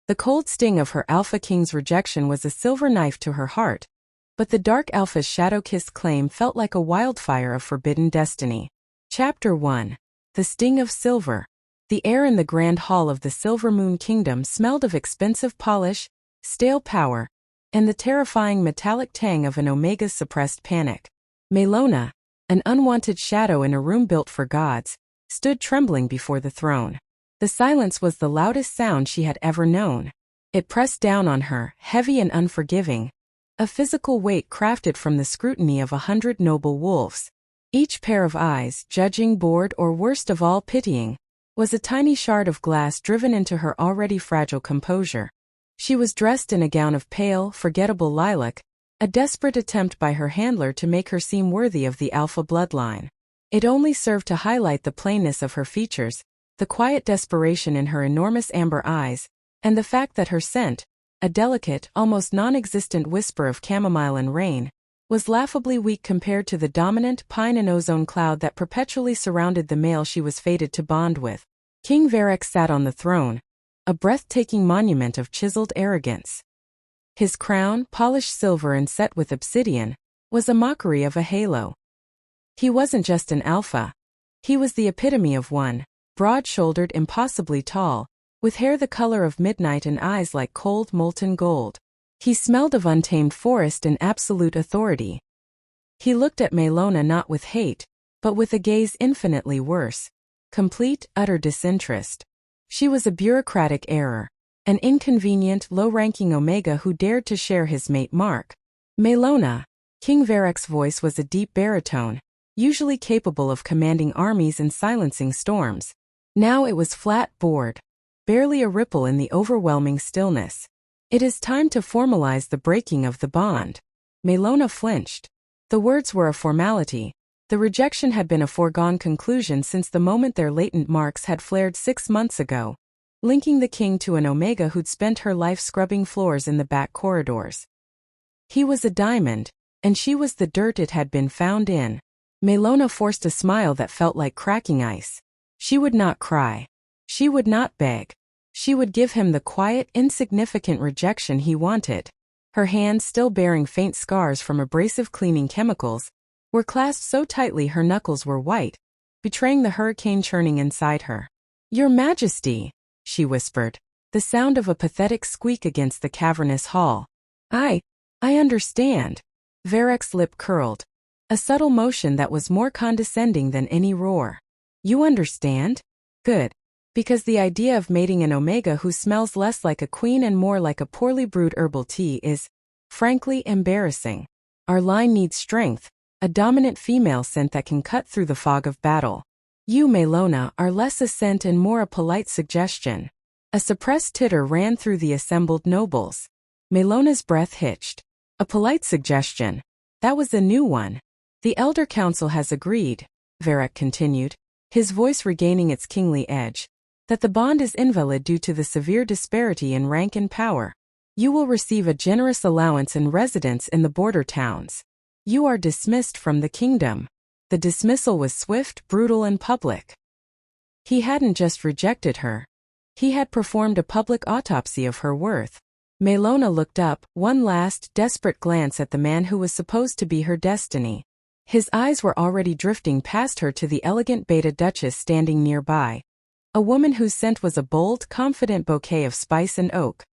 The cold sting of her Alpha King's rejection was a silver knife to her heart, but the Dark Alpha's shadow-kissed claim felt like a wildfire of forbidden destiny. Chapter 1. The Sting of Silver. The air in the grand hall of the Silver Moon Kingdom smelled of expensive polish, stale power, and the terrifying metallic tang of an Omega's suppressed panic. Maelona, an unwanted shadow in a room built for gods, stood trembling before the throne. The silence was the loudest sound she had ever known. It pressed down on her, heavy and unforgiving, a physical weight crafted from the scrutiny of 100 noble wolves. Each pair of eyes, judging, bored, or worst of all pitying, was a tiny shard of glass driven into her already fragile composure. She was dressed in a gown of pale, forgettable lilac, a desperate attempt by her handler to make her seem worthy of the Alpha bloodline. It only served to highlight the plainness of her features, the quiet desperation in her enormous amber eyes, and the fact that her scent, a delicate, almost non-existent whisper of chamomile and rain, was laughably weak compared to the dominant pine and ozone cloud that perpetually surrounded the male she was fated to bond with. King Varek sat on the throne, a breathtaking monument of chiseled arrogance. His crown, polished silver and set with obsidian, was a mockery of a halo. He wasn't just an alpha. He was the epitome of one, broad-shouldered, impossibly tall, with hair the color of midnight and eyes like cold molten gold. He smelled of untamed forest and absolute authority. He looked at Maelona not with hate, but with a gaze infinitely worse, complete, utter disinterest. She was a bureaucratic error, an inconvenient, low-ranking Omega who dared to share his mate Mark. Maelona. King Varek's voice was a deep baritone, usually capable of commanding armies and silencing storms. Now it was flat, bored, barely a ripple in the overwhelming stillness. It is time to formalize the breaking of the bond. Maelona flinched. The words were a formality. The rejection had been a foregone conclusion since the moment their latent marks had flared 6 months ago, linking the king to an Omega who'd spent her life scrubbing floors in the back corridors. He was a diamond, and she was the dirt it had been found in. Maelona forced a smile that felt like cracking ice. She would not cry. She would not beg. She would give him the quiet, insignificant rejection he wanted. Her hands, still bearing faint scars from abrasive cleaning chemicals, were clasped so tightly her knuckles were white, betraying the hurricane churning inside her. "Your Majesty," she whispered, the sound of a pathetic squeak against the cavernous hall. I understand." Varek's lip curled, a subtle motion that was more condescending than any roar. "You understand? Good. Because the idea of mating an Omega who smells less like a queen and more like a poorly brewed herbal tea is, frankly, embarrassing. Our line needs strength, a dominant female scent that can cut through the fog of battle. You, Maelona, are less a scent and more a polite suggestion." A suppressed titter ran through the assembled nobles. Maelona's breath hitched. A polite suggestion. That was a new one. "The Elder Council has agreed," Varek continued, his voice regaining its kingly edge, "that the bond is invalid due to the severe disparity in rank and power. You will receive a generous allowance and residence in the border towns. You are dismissed from the kingdom." The dismissal was swift, brutal, and public. He hadn't just rejected her. He had performed a public autopsy of her worth. Maelona looked up, one last, desperate glance at the man who was supposed to be her destiny. His eyes were already drifting past her to the elegant Beta Duchess standing nearby, a woman whose scent was a bold, confident bouquet of spice and oak.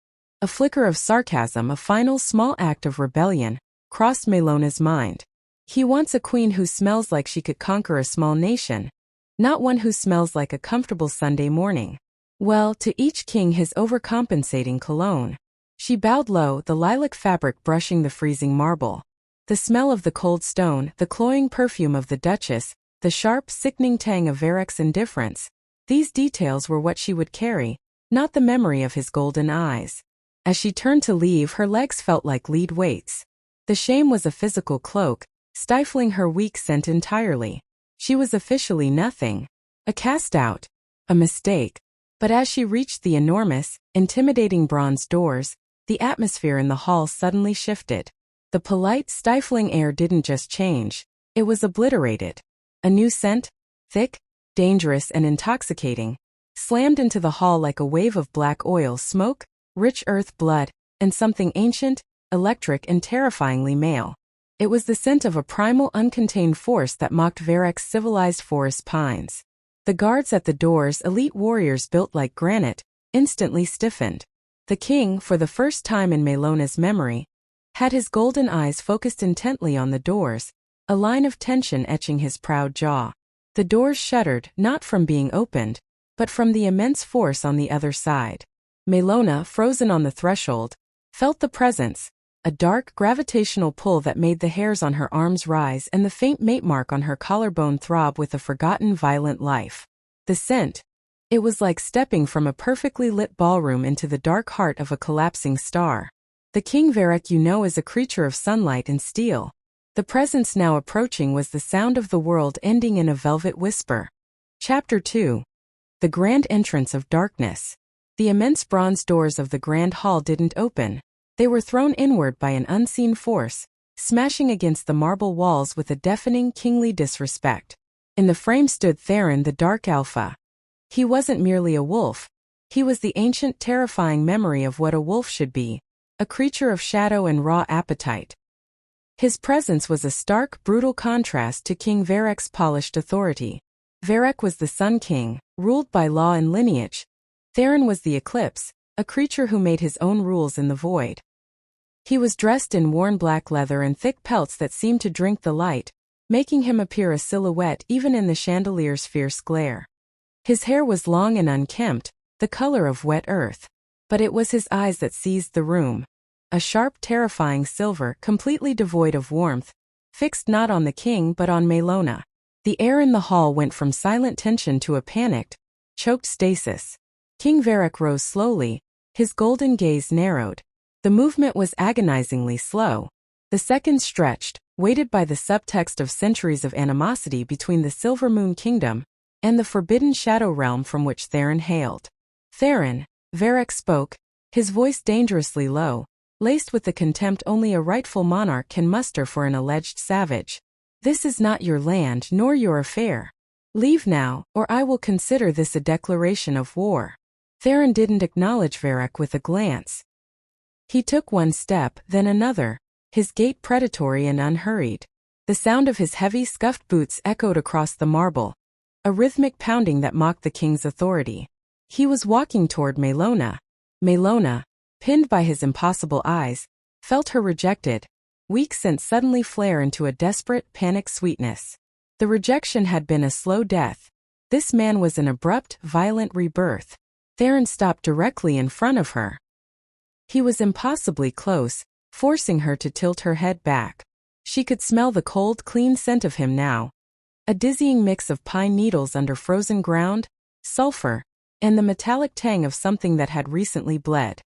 A flicker of sarcasm, a final small act of rebellion, crossed Maelona's mind. He wants a queen who smells like she could conquer a small nation, not one who smells like a comfortable Sunday morning. Well, to each king his overcompensating cologne. She bowed low, the lilac fabric brushing the freezing marble. The smell of the cold stone, the cloying perfume of the Duchess, the sharp, sickening tang of Varek's indifference. These details were what she would carry, not the memory of his golden eyes. As she turned to leave, her legs felt like lead weights. The shame was a physical cloak, stifling her weak scent entirely. She was officially nothing. A cast-out. A mistake. But as she reached the enormous, intimidating bronze doors, the atmosphere in the hall suddenly shifted. The polite, stifling air didn't just change, it was obliterated. A new scent, thick, dangerous and intoxicating, slammed into the hall like a wave of black oil, smoke, rich earth blood, and something ancient, electric and terrifyingly male. It was the scent of a primal uncontained force that mocked Varek's civilized forest pines. The guards at the doors, elite warriors built like granite, instantly stiffened. The king, for the first time in Maelona's memory, had his golden eyes focused intently on the doors, a line of tension etching his proud jaw. The doors shuddered, not from being opened, but from the immense force on the other side. Maelona, frozen on the threshold, felt the presence, a dark gravitational pull that made the hairs on her arms rise and the faint mate mark on her collarbone throb with a forgotten violent life. The scent. It was like stepping from a perfectly lit ballroom into the dark heart of a collapsing star. The King Varek you know is a creature of sunlight and steel. The presence now approaching was the sound of the world ending in a velvet whisper. Chapter 2. The Grand Entrance of Darkness. The immense bronze doors of the grand hall didn't open. They were thrown inward by an unseen force, smashing against the marble walls with a deafening kingly disrespect. In the frame stood Theron the Dark Alpha. He wasn't merely a wolf. He was the ancient terrifying memory of what a wolf should be, a creature of shadow and raw appetite. His presence was a stark, brutal contrast to King Varek's polished authority. Varek was the Sun King, ruled by law and lineage. Theron was the Eclipse, a creature who made his own rules in the void. He was dressed in worn black leather and thick pelts that seemed to drink the light, making him appear a silhouette even in the chandelier's fierce glare. His hair was long and unkempt, the color of wet earth. But it was his eyes that seized the room. A sharp, terrifying silver, completely devoid of warmth, fixed not on the king but on Maelona. The air in the hall went from silent tension to a panicked, choked stasis. King Varek rose slowly, his golden gaze narrowed. The movement was agonizingly slow. The seconds stretched, weighted by the subtext of centuries of animosity between the Silver Moon Kingdom and the forbidden shadow realm from which Theron hailed. Theron, Varek spoke, his voice dangerously low, laced with the contempt only a rightful monarch can muster for an alleged savage. This is not your land nor your affair. Leave now, or I will consider this a declaration of war. Theron didn't acknowledge Varek with a glance. He took one step, then another, his gait predatory and unhurried. The sound of his heavy, scuffed boots echoed across the marble, a rhythmic pounding that mocked the king's authority. He was walking toward Maelona. Maelona, pinned by his impossible eyes, felt her rejected, weak sense suddenly flare into a desperate, panicked sweetness. The rejection had been a slow death. This man was an abrupt, violent rebirth. Theron stopped directly in front of her. He was impossibly close, forcing her to tilt her head back. She could smell the cold, clean scent of him now. A dizzying mix of pine needles under frozen ground, sulfur, and the metallic tang of something that had recently bled.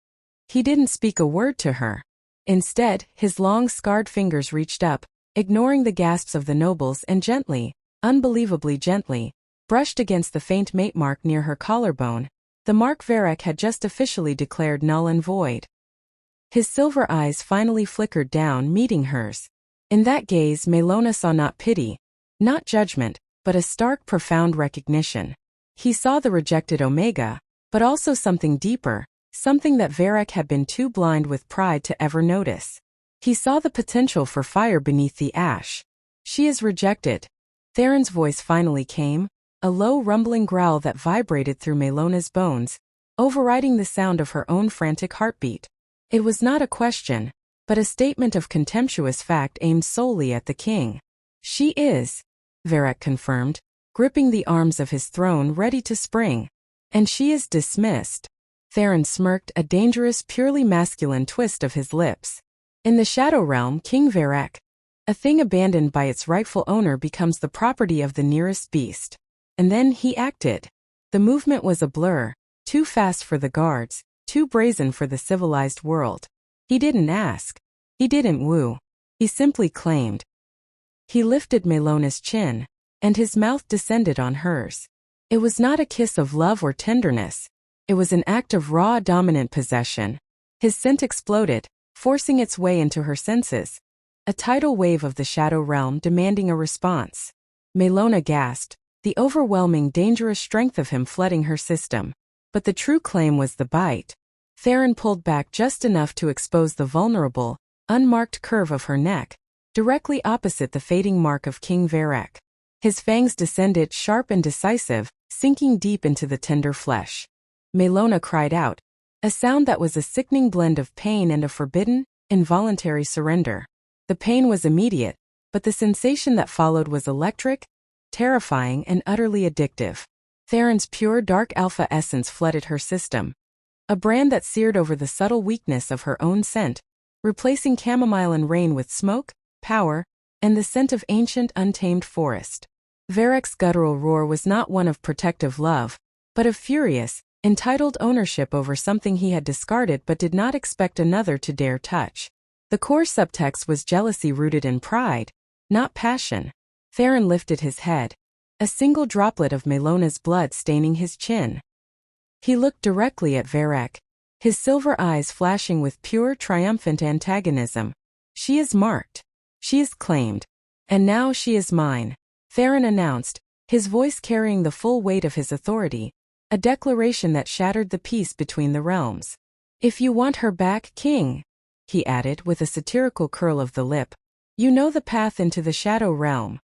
He didn't speak a word to her. Instead, his long, scarred fingers reached up, ignoring the gasps of the nobles and gently, unbelievably gently, brushed against the faint mate mark near her collarbone, the mark Varek had just officially declared null and void. His silver eyes finally flickered down, meeting hers. In that gaze Maelona saw not pity, not judgment, but a stark, profound recognition. He saw the rejected Omega, but also something deeper, something that Varek had been too blind with pride to ever notice. He saw the potential for fire beneath the ash. She is rejected. Theron's voice finally came, a low rumbling growl that vibrated through Maelona's bones, overriding the sound of her own frantic heartbeat. It was not a question, but a statement of contemptuous fact aimed solely at the king. She is, Varek confirmed, gripping the arms of his throne ready to spring. And she is dismissed. Theron smirked, a dangerous, purely masculine twist of his lips. In the Shadow Realm, King Varek, a thing abandoned by its rightful owner becomes the property of the nearest beast. And then he acted. The movement was a blur, too fast for the guards, too brazen for the civilized world. He didn't ask. He didn't woo. He simply claimed. He lifted Maelona's chin, and his mouth descended on hers. It was not a kiss of love or tenderness. It was an act of raw, dominant possession. His scent exploded, forcing its way into her senses. A tidal wave of the Shadow Realm demanding a response. Maelona gasped, the overwhelming, dangerous strength of him flooding her system. But the true claim was the bite. Theron pulled back just enough to expose the vulnerable, unmarked curve of her neck, directly opposite the fading mark of King Varek. His fangs descended sharp and decisive, sinking deep into the tender flesh. Maelona cried out, a sound that was a sickening blend of pain and a forbidden, involuntary surrender. The pain was immediate, but the sensation that followed was electric, terrifying, and utterly addictive. Theron's pure dark alpha essence flooded her system, a brand that seared over the subtle weakness of her own scent, replacing chamomile and rain with smoke, power, and the scent of ancient untamed forest. Varek's guttural roar was not one of protective love, but of furious, entitled ownership over something he had discarded but did not expect another to dare touch. The core subtext was jealousy rooted in pride, not passion. Theron lifted his head, a single droplet of Maelona's blood staining his chin. He looked directly at Varek, his silver eyes flashing with pure, triumphant antagonism. She is marked. She is claimed. And now she is mine, Theron announced, his voice carrying the full weight of his authority, a declaration that shattered the peace between the realms. If you want her back, King, he added with a satirical curl of the lip, you know the path into the Shadow Realm.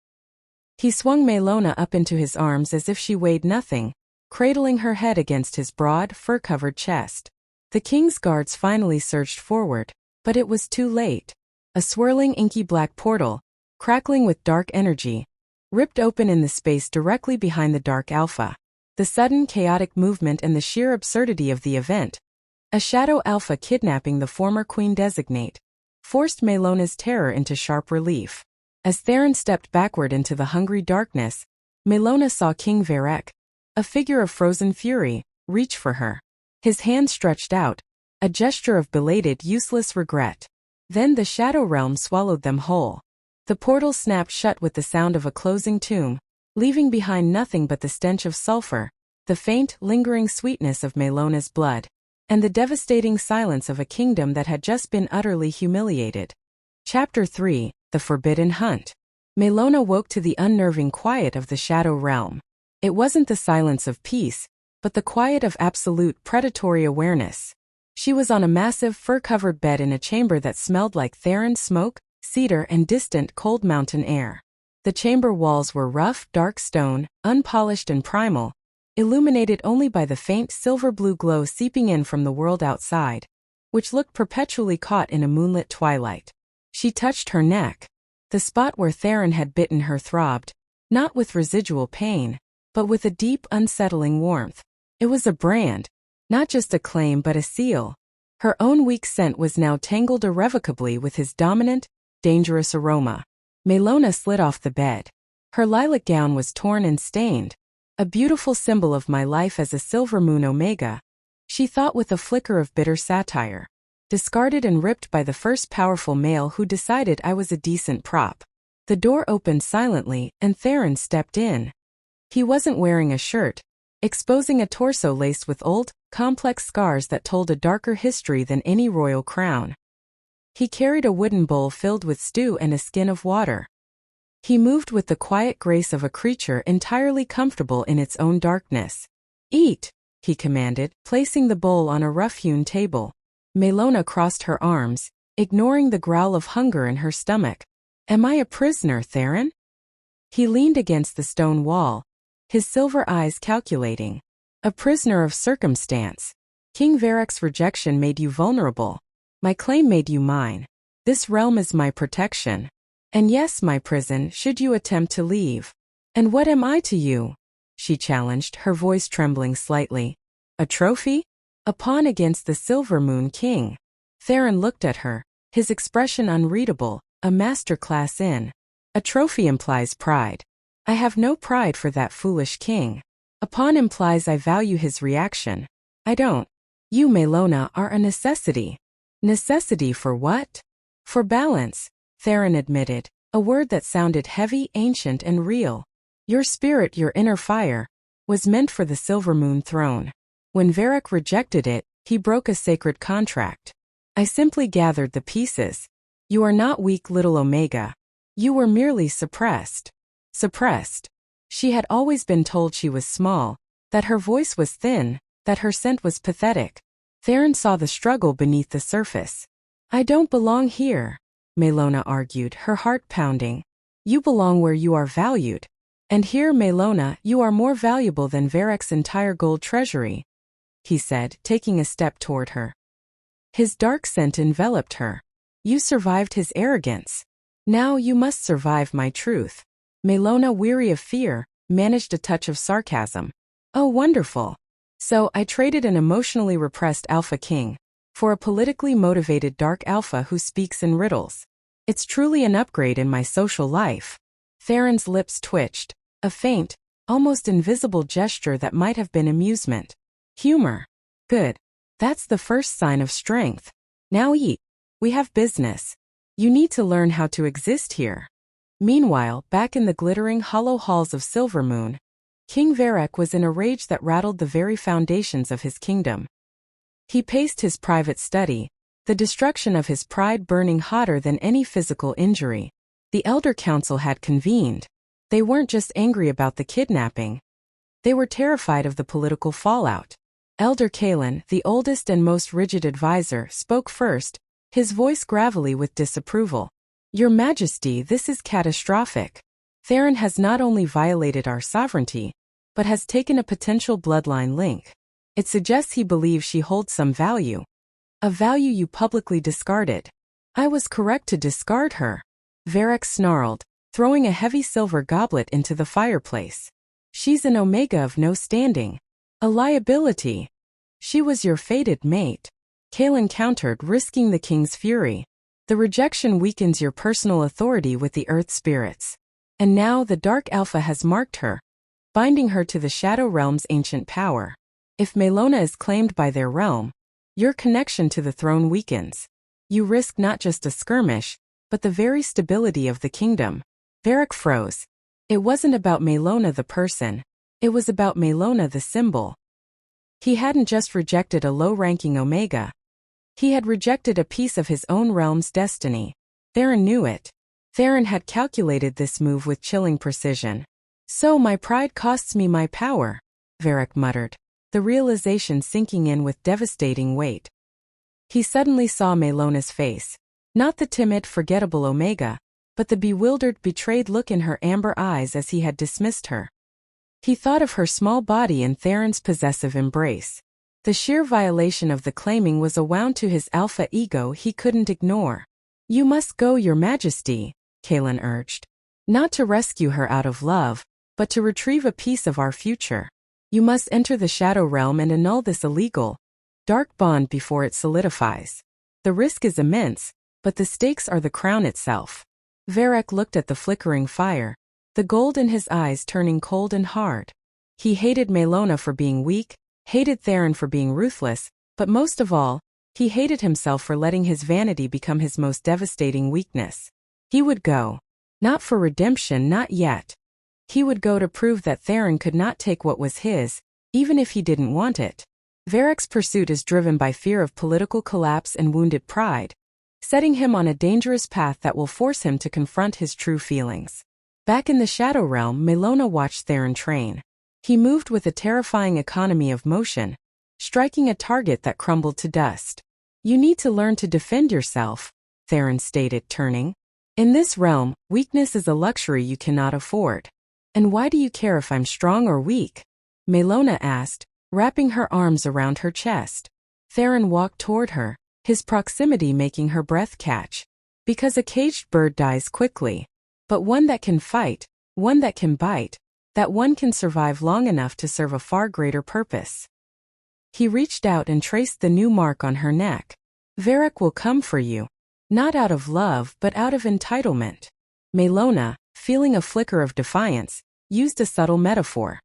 He swung Maelona up into his arms as if she weighed nothing, cradling her head against his broad, fur-covered chest. The king's guards finally surged forward, but it was too late. A swirling inky black portal, crackling with dark energy, ripped open in the space directly behind the Dark Alpha. The sudden chaotic movement and the sheer absurdity of the event, a Shadow Alpha kidnapping the former Queen Designate, forced Maelona's terror into sharp relief. As Theron stepped backward into the hungry darkness, Maelona saw King Varek, a figure of frozen fury, reach for her. His hand stretched out, a gesture of belated, useless regret. Then the Shadow Realm swallowed them whole. The portal snapped shut with the sound of a closing tomb, leaving behind nothing but the stench of sulfur, the faint, lingering sweetness of Maelona's blood, and the devastating silence of a kingdom that had just been utterly humiliated. Chapter 3: The Forbidden Hunt. Maelona woke to the unnerving quiet of the Shadow Realm. It wasn't the silence of peace, but the quiet of absolute predatory awareness. She was on a massive fur-covered bed in a chamber that smelled like Theron smoke, cedar, and distant cold mountain air. The chamber walls were rough, dark stone, unpolished and primal, illuminated only by the faint silver-blue glow seeping in from the world outside, which looked perpetually caught in a moonlit twilight. She touched her neck. The spot where Theron had bitten her throbbed, not with residual pain, but with a deep, unsettling warmth. It was a brand, not just a claim but a seal. Her own weak scent was now tangled irrevocably with his dominant, dangerous aroma. Maelona slid off the bed. Her lilac gown was torn and stained, a beautiful symbol of my life as a silver moon Omega, she thought with a flicker of bitter satire. Discarded and ripped by the first powerful male who decided I was a decent prop. The door opened silently and Theron stepped in. He wasn't wearing a shirt, exposing a torso laced with old, complex scars that told a darker history than any royal crown. He carried a wooden bowl filled with stew and a skin of water. He moved with the quiet grace of a creature entirely comfortable in its own darkness. Eat, he commanded, placing the bowl on a rough-hewn table. Maelona crossed her arms, ignoring the growl of hunger in her stomach. Am I a prisoner, Theron? He leaned against the stone wall, his silver eyes calculating. A prisoner of circumstance. King Varek's rejection made you vulnerable. My claim made you mine. This realm is my protection. And yes, my prison, should you attempt to leave. And what am I to you? She challenged, her voice trembling slightly. A trophy? A pawn against the Silver Moon King. Theron looked at her, his expression unreadable, a masterclass in. A trophy implies pride. I have no pride for that foolish king. A pawn implies I value his reaction. I don't. You, Maelona, are a necessity. Necessity for what? For balance, Theron admitted, a word that sounded heavy, ancient, and real. Your spirit, your inner fire, was meant for the Silver Moon throne. When Varek rejected it, he broke a sacred contract. I simply gathered the pieces. You are not weak, little Omega. You were merely suppressed. Suppressed. She had always been told she was small, that her voice was thin, that her scent was pathetic. Theron saw the struggle beneath the surface. I don't belong here, Maelona argued, her heart pounding. You belong where you are valued. And here, Maelona, you are more valuable than Varek's entire gold treasury, he said, taking a step toward her. His dark scent enveloped her. You survived his arrogance. Now you must survive my truth. Maelona, weary of fear, managed a touch of sarcasm. Oh, wonderful. So I traded an emotionally repressed Alpha King for a politically motivated Dark Alpha who speaks in riddles. It's truly an upgrade in my social life. Theron's lips twitched, a faint, almost invisible gesture that might have been amusement. Humor. Good. That's the first sign of strength. Now eat. We have business. You need to learn how to exist here. Meanwhile, back in the glittering hollow halls of Silvermoon, King Varek was in a rage that rattled the very foundations of his kingdom. He paced his private study, the destruction of his pride burning hotter than any physical injury. The Elder Council had convened. They weren't just angry about the kidnapping. They were terrified of the political fallout. Elder Kalen, the oldest and most rigid advisor, spoke first, his voice gravelly with disapproval. Your Majesty, this is catastrophic. Theron has not only violated our sovereignty, but has taken a potential bloodline link. It suggests he believes she holds some value. A value you publicly discarded. I was correct to discard her. Varek snarled, throwing a heavy silver goblet into the fireplace. She's an Omega of no standing. A liability. She was your fated mate. Kalen countered, risking the king's fury. The rejection weakens your personal authority with the earth spirits. And now the Dark Alpha has marked her, binding her to the Shadow Realm's ancient power. If Maelona is claimed by their realm, your connection to the throne weakens. You risk not just a skirmish, but the very stability of the kingdom. Varek froze. It wasn't about Maelona the person. It was about Maelona the symbol. He hadn't just rejected a low-ranking Omega. He had rejected a piece of his own realm's destiny. Theron knew it. Theron had calculated this move with chilling precision. So my pride costs me my power, Varek muttered, the realization sinking in with devastating weight. He suddenly saw Maelona's face. Not the timid, forgettable Omega, but the bewildered, betrayed look in her amber eyes as he had dismissed her. He thought of her small body in Theron's possessive embrace. The sheer violation of the claiming was a wound to his alpha ego he couldn't ignore. You must go, Your Majesty, Kalen urged. Not to rescue her out of love, but to retrieve a piece of our future. You must enter the Shadow Realm and annul this illegal, dark bond before it solidifies. The risk is immense, but the stakes are the crown itself. Varek looked at the flickering fire, the gold in his eyes turning cold and hard. He hated Maelona for being weak, hated Theron for being ruthless, but most of all, he hated himself for letting his vanity become his most devastating weakness. He would go. Not for redemption, not yet. He would go to prove that Theron could not take what was his, even if he didn't want it. Varek's pursuit is driven by fear of political collapse and wounded pride, setting him on a dangerous path that will force him to confront his true feelings. Back in the Shadow Realm, Maelona watched Theron train. He moved with a terrifying economy of motion, striking a target that crumbled to dust. You need to learn to defend yourself, Theron stated, turning. In this realm, weakness is a luxury you cannot afford. And why do you care if I'm strong or weak? Maelona asked, wrapping her arms around her chest. Theron walked toward her, his proximity making her breath catch. Because a caged bird dies quickly. But one that can fight, one that can bite, that one can survive long enough to serve a far greater purpose. He reached out and traced the new mark on her neck. Varek will come for you. Not out of love, but out of entitlement. Maelona, feeling a flicker of defiance, used a subtle metaphor.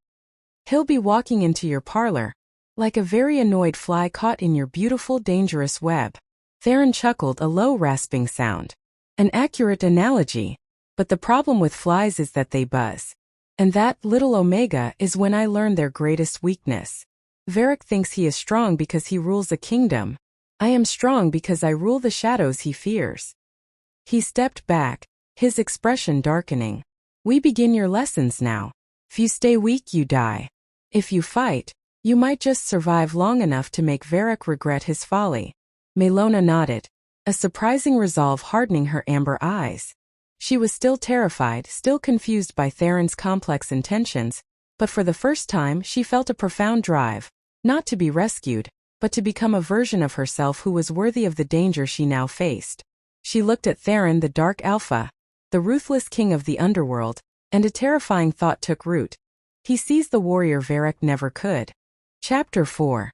He'll be walking into your parlor, like a very annoyed fly caught in your beautiful, dangerous web. Theron chuckled, a low, rasping sound. An accurate analogy. But the problem with flies is that they buzz. And that, little Omega, is when I learned their greatest weakness. Varek thinks he is strong because he rules a kingdom. I am strong because I rule the shadows he fears. He stepped back, his expression darkening. We begin your lessons now. If you stay weak, you die. If you fight, You might just survive long enough to make Varek regret his folly. Maelona nodded, a surprising resolve hardening her amber eyes. She was still terrified, still confused by Theron's complex intentions, but for the first time she felt a profound drive, not to be rescued, but to become a version of herself who was worthy of the danger she now faced. She looked at Theron, the Dark Alpha, the ruthless king of the underworld, and a terrifying thought took root. He sees the warrior Varek never could. Chapter 4.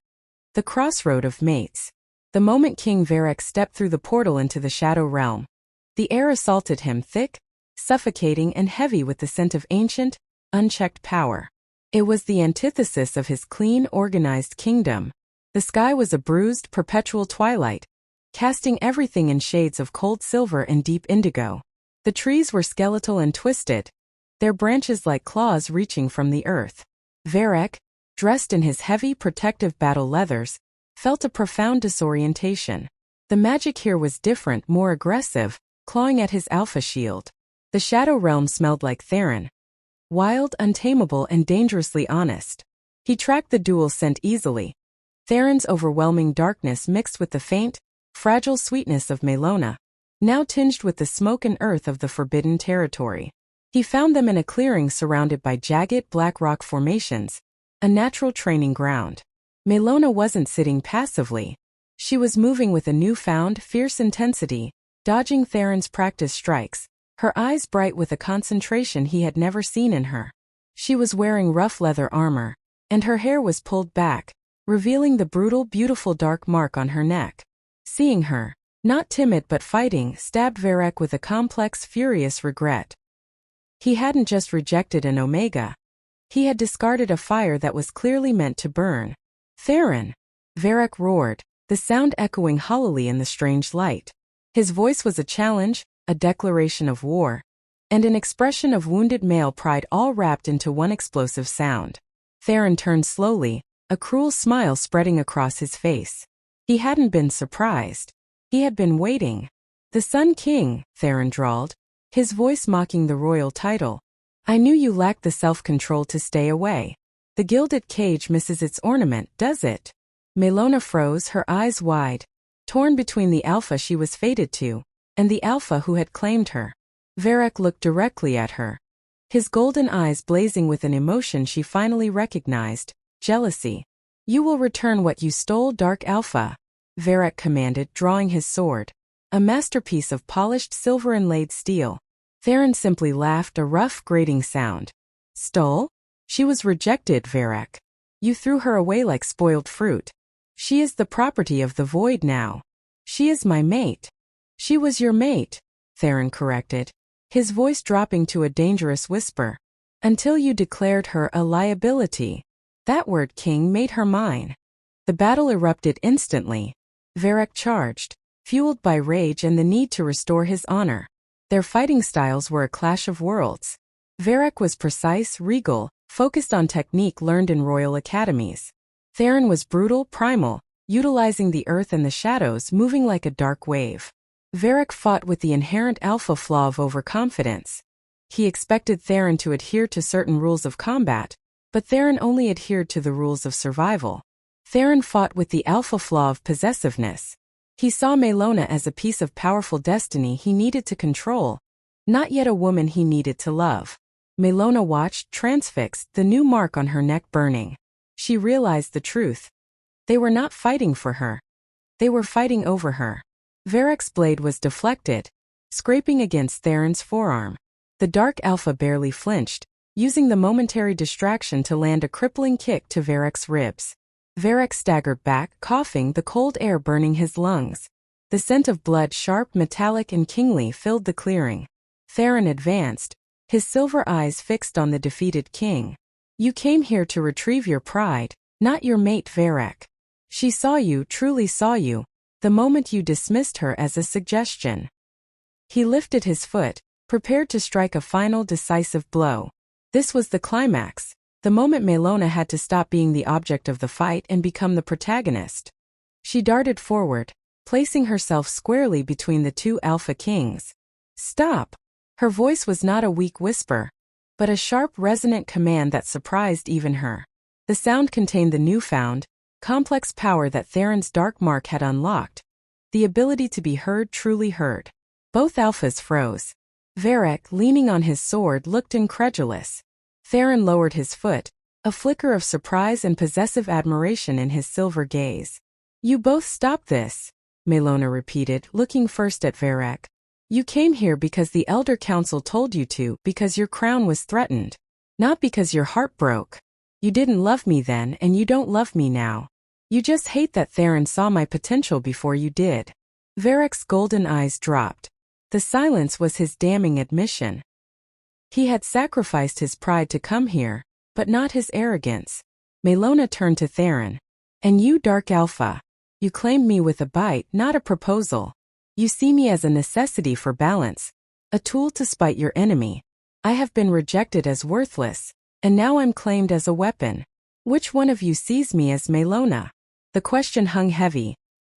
The Crossroad of Mates. The moment King Varek stepped through the portal into the Shadow Realm, the air assaulted him thick, suffocating and heavy with the scent of ancient, unchecked power. It was the antithesis of his clean, organized kingdom. The sky was a bruised, perpetual twilight, casting everything in shades of cold silver and deep indigo. The trees were skeletal and twisted, their branches like claws reaching from the earth. Varek, dressed in his heavy, protective battle leathers, felt a profound disorientation. The magic here was different, more aggressive, clawing at his alpha shield. The Shadow Realm smelled like Theron. Wild, untamable, and dangerously honest. He tracked the dual scent easily. Theron's overwhelming darkness mixed with the faint, fragile sweetness of Maelona, now tinged with the smoke and earth of the forbidden territory. He found them in a clearing surrounded by jagged black rock formations, a natural training ground. Maelona wasn't sitting passively. She was moving with a newfound, fierce intensity, dodging Theron's practice strikes, her eyes bright with a concentration he had never seen in her. She was wearing rough leather armor, and her hair was pulled back, revealing the brutal, beautiful dark mark on her neck. Seeing her, not timid but fighting, stabbed Varek with a complex, furious regret. He hadn't just rejected an Omega. He had discarded a fire that was clearly meant to burn. Theron! Varek roared, the sound echoing hollowly in the strange light. His voice was a challenge, a declaration of war, and an expression of wounded male pride all wrapped into one explosive sound. Theron turned slowly, a cruel smile spreading across his face. He hadn't been surprised. He had been waiting. "The Sun King," Theron drawled, his voice mocking the royal title. "I knew you lacked the self-control to stay away. The gilded cage misses its ornament, does it?" Maelona froze, her eyes wide, torn between the alpha she was fated to, and the alpha who had claimed her. Varek looked directly at her, his golden eyes blazing with an emotion she finally recognized, jealousy. "You will return what you stole, Dark Alpha," Varek commanded, drawing his sword, a masterpiece of polished silver inlaid steel. Theron simply laughed, a rough, grating sound. "Stole? She was rejected, Varek. You threw her away like spoiled fruit. She is the property of the void now. She is my mate." "She was your mate," Theron corrected, his voice dropping to a dangerous whisper. "Until you declared her a liability. That word, King, made her mine." The battle erupted instantly. Varek charged, fueled by rage and the need to restore his honor. Their fighting styles were a clash of worlds. Varek was precise, regal, focused on technique learned in royal academies. Theron was brutal, primal, utilizing the earth and the shadows, moving like a dark wave. Varek fought with the inherent alpha flaw of overconfidence. He expected Theron to adhere to certain rules of combat, but Theron only adhered to the rules of survival. Theron fought with the alpha flaw of possessiveness. He saw Maelona as a piece of powerful destiny he needed to control, not yet a woman he needed to love. Maelona watched, transfixed, the new mark on her neck burning. She realized the truth. They were not fighting for her. They were fighting over her. Varek's blade was deflected, scraping against Theron's forearm. The Dark Alpha barely flinched, using the momentary distraction to land a crippling kick to Varek's ribs. Varek staggered back, coughing, the cold air burning his lungs. The scent of blood, sharp, metallic, and kingly, filled the clearing. Theron advanced, his silver eyes fixed on the defeated king. "You came here to retrieve your pride, not your mate, Varek. She saw you, truly saw you, the moment you dismissed her as a suggestion." He lifted his foot, prepared to strike a final decisive blow. This was the climax, the moment Maelona had to stop being the object of the fight and become the protagonist. She darted forward, placing herself squarely between the two Alpha Kings. "Stop!" Her voice was not a weak whisper, but a sharp, resonant command that surprised even her. The sound contained the newfound, complex power that Theron's dark mark had unlocked, the ability to be heard, truly heard. Both alphas froze. Varek, leaning on his sword, looked incredulous. Theron lowered his foot, a flicker of surprise and possessive admiration in his silver gaze. You both stop this, Maelona repeated, looking first at Varek. You came here because the Elder Council told you to, because your crown was threatened. Not because your heart broke. You didn't love me then and you don't love me now. You just hate that Theron saw my potential before you did. Varek's golden eyes dropped. The silence was his damning admission. He had sacrificed his pride to come here, but not his arrogance. Maelona turned to Theron. And you, Dark Alpha. You claimed me with a bite, not a proposal. You see me as a necessity for balance, a tool to spite your enemy. I have been rejected as worthless, and now I'm claimed as a weapon. Which one of you sees me as Maelona? The question hung heavy,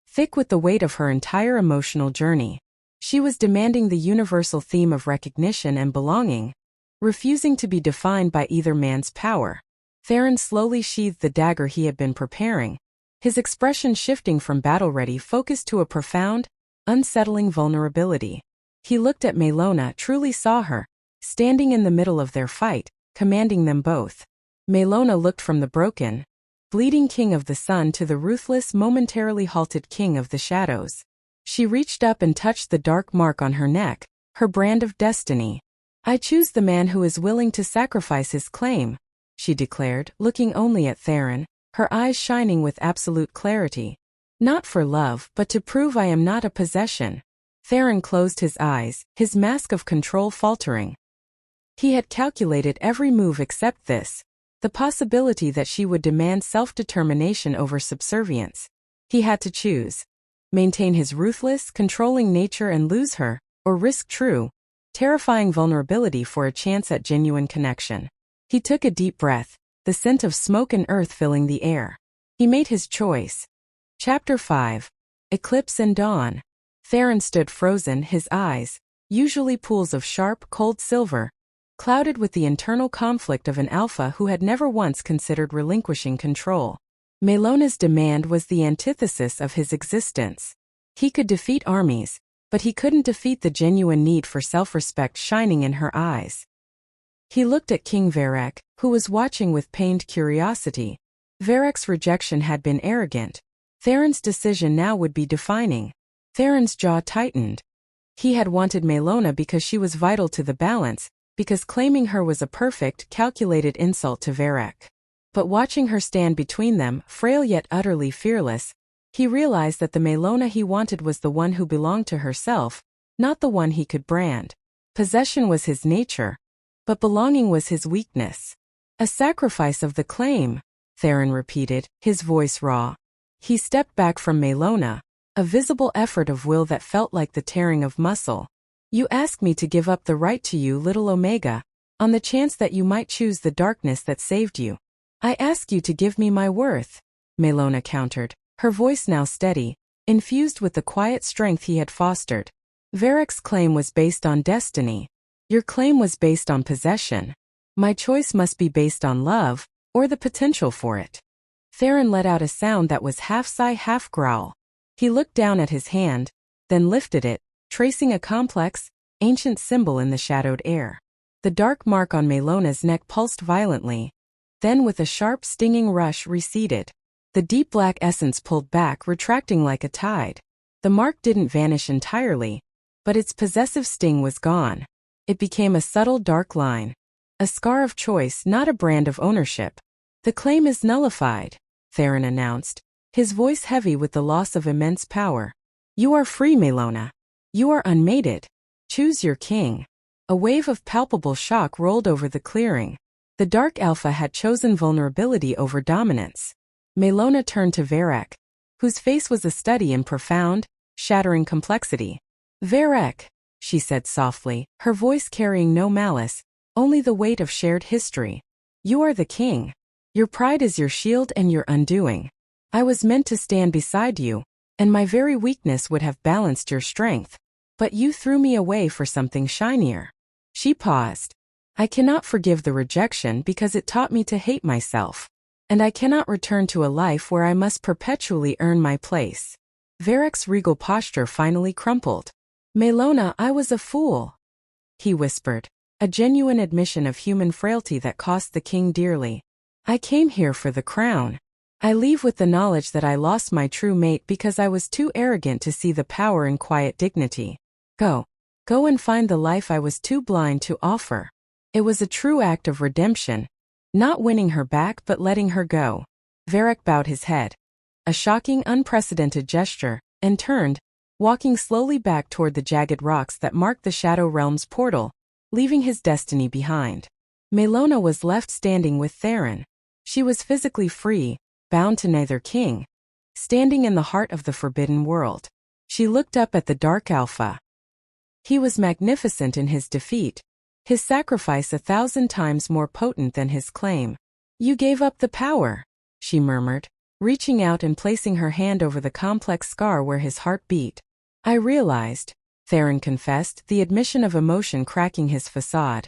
thick with the weight of her entire emotional journey. She was demanding the universal theme of recognition and belonging, refusing to be defined by either man's power. Theron slowly sheathed the dagger he had been preparing, his expression shifting from battle-ready focus to a profound, unsettling vulnerability. He looked at Maelona, truly saw her, standing in the middle of their fight, commanding them both. Maelona looked from the broken, bleeding king of the sun to the ruthless, momentarily halted king of the shadows. She reached up and touched the dark mark on her neck, her brand of destiny. I choose the man who is willing to sacrifice his claim, she declared, looking only at Theron, her eyes shining with absolute clarity. Not for love, but to prove I am not a possession. Theron closed his eyes, his mask of control faltering. He had calculated every move except this, the possibility that she would demand self-determination over subservience. He had to choose. Maintain his ruthless, controlling nature and lose her, or risk true, terrifying vulnerability for a chance at genuine connection. He took a deep breath, the scent of smoke and earth filling the air. He made his choice. Chapter 5. Eclipse and Dawn. Theron stood frozen, his eyes, usually pools of sharp, cold silver, clouded with the internal conflict of an alpha who had never once considered relinquishing control. Maelona's demand was the antithesis of his existence. He could defeat armies, but he couldn't defeat the genuine need for self-respect shining in her eyes. He looked at King Varek, who was watching with pained curiosity. Varek's rejection had been arrogant. Theron's decision now would be defining. Theron's jaw tightened. He had wanted Maelona because she was vital to the balance, because claiming her was a perfect, calculated insult to Varek. But watching her stand between them, frail yet utterly fearless, he realized that the Maelona he wanted was the one who belonged to herself, not the one he could brand. Possession was his nature, but belonging was his weakness. A sacrifice of the claim, Theron repeated, his voice raw. He stepped back from Maelona, a visible effort of will that felt like the tearing of muscle. You ask me to give up the right to you, little Omega, on the chance that you might choose the darkness that saved you. I ask you to give me my worth, Maelona countered, her voice now steady, infused with the quiet strength he had fostered. Varek's claim was based on destiny. Your claim was based on possession. My choice must be based on love, or the potential for it. Theron let out a sound that was half sigh, half growl. He looked down at his hand, then lifted it, tracing a complex, ancient symbol in the shadowed air. The dark mark on Maelona's neck pulsed violently, then with a sharp, stinging rush receded. The deep black essence pulled back, retracting like a tide. The mark didn't vanish entirely, but its possessive sting was gone. It became a subtle dark line. A scar of choice, not a brand of ownership. The claim is nullified, Theron announced, his voice heavy with the loss of immense power. You are free, Maelona. You are unmated. Choose your king. A wave of palpable shock rolled over the clearing. The Dark Alpha had chosen vulnerability over dominance. Maelona turned to Varek, whose face was a study in profound, shattering complexity. Varek, she said softly, her voice carrying no malice, only the weight of shared history. You are the king. Your pride is your shield and your undoing. I was meant to stand beside you, and my very weakness would have balanced your strength. But you threw me away for something shinier. She paused. I cannot forgive the rejection because it taught me to hate myself. and I cannot return to a life where I must perpetually earn my place. Varek's regal posture finally crumpled. Maelona, I was a fool, he whispered, a genuine admission of human frailty that cost the king dearly. I came here for the crown. I leave with the knowledge that I lost my true mate because I was too arrogant to see the power in quiet dignity. Go and find the life I was too blind to offer. It was a true act of redemption, not winning her back but letting her go. Varek bowed his head, a shocking, unprecedented gesture, and turned, walking slowly back toward the jagged rocks that marked the Shadow Realm's portal, leaving his destiny behind. Maelona was left standing with Theron. She was physically free, bound to neither king, standing in the heart of the forbidden world. She looked up at the Dark Alpha. He was magnificent in his defeat, his sacrifice 1,000 times more potent than his claim. You gave up the power, she murmured, reaching out and placing her hand over the complex scar where his heart beat. I realized, Theron confessed, the admission of emotion cracking his facade,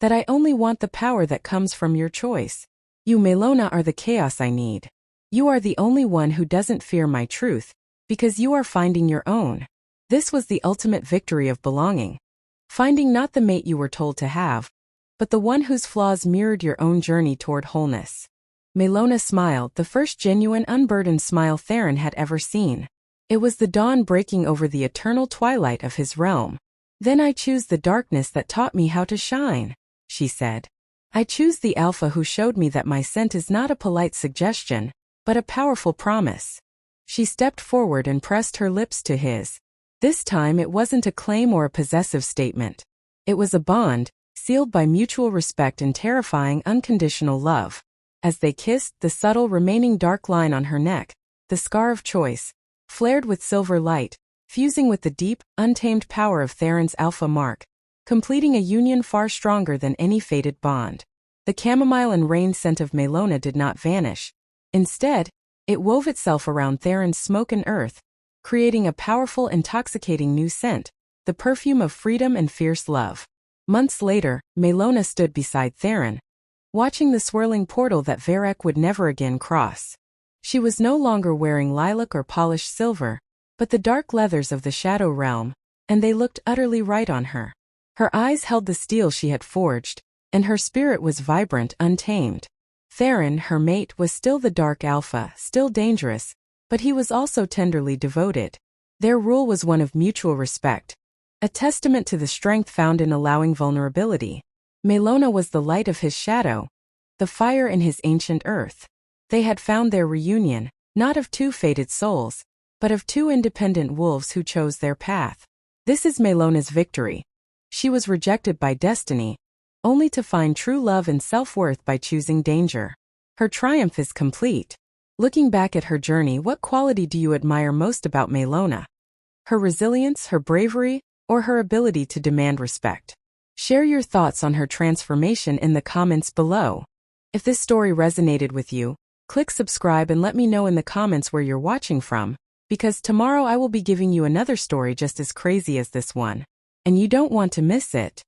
that I only want the power that comes from your choice. You, Maelona, are the chaos I need. You are the only one who doesn't fear my truth, because you are finding your own. This was the ultimate victory of belonging. Finding not the mate you were told to have, but the one whose flaws mirrored your own journey toward wholeness. Maelona smiled, the first genuine, unburdened smile Theron had ever seen. It was the dawn breaking over the eternal twilight of his realm. Then I choose the darkness that taught me how to shine, she said. I choose the Alpha who showed me that my scent is not a polite suggestion, but a powerful promise. She stepped forward and pressed her lips to his. This time it wasn't a claim or a possessive statement. It was a bond, sealed by mutual respect and terrifying unconditional love. As they kissed, the subtle remaining dark line on her neck, the scar of choice, flared with silver light, fusing with the deep, untamed power of Theron's alpha mark, completing a union far stronger than any fated bond. The chamomile and rain scent of Maelona did not vanish. Instead, it wove itself around Theron's smoke and earth, creating a powerful, intoxicating new scent, the perfume of freedom and fierce love. Months later, Maelona stood beside Theron, watching the swirling portal that Varek would never again cross. She was no longer wearing lilac or polished silver, but the dark leathers of the Shadow Realm, and they looked utterly right on her. Her eyes held the steel she had forged, and her spirit was vibrant, untamed. Theron, her mate, was still the Dark Alpha, still dangerous, but he was also tenderly devoted. Their rule was one of mutual respect, a testament to the strength found in allowing vulnerability. Maelona was the light of his shadow, the fire in his ancient earth. They had found their reunion, not of two fated souls, but of two independent wolves who chose their path. This is Maelona's victory. She was rejected by destiny, only to find true love and self-worth by choosing danger. Her triumph is complete. Looking back at her journey, what quality do you admire most about Maelona? Her resilience, her bravery, or her ability to demand respect? Share your thoughts on her transformation in the comments below. If this story resonated with you, click subscribe and let me know in the comments where you're watching from, because tomorrow I will be giving you another story just as crazy as this one, and you don't want to miss it.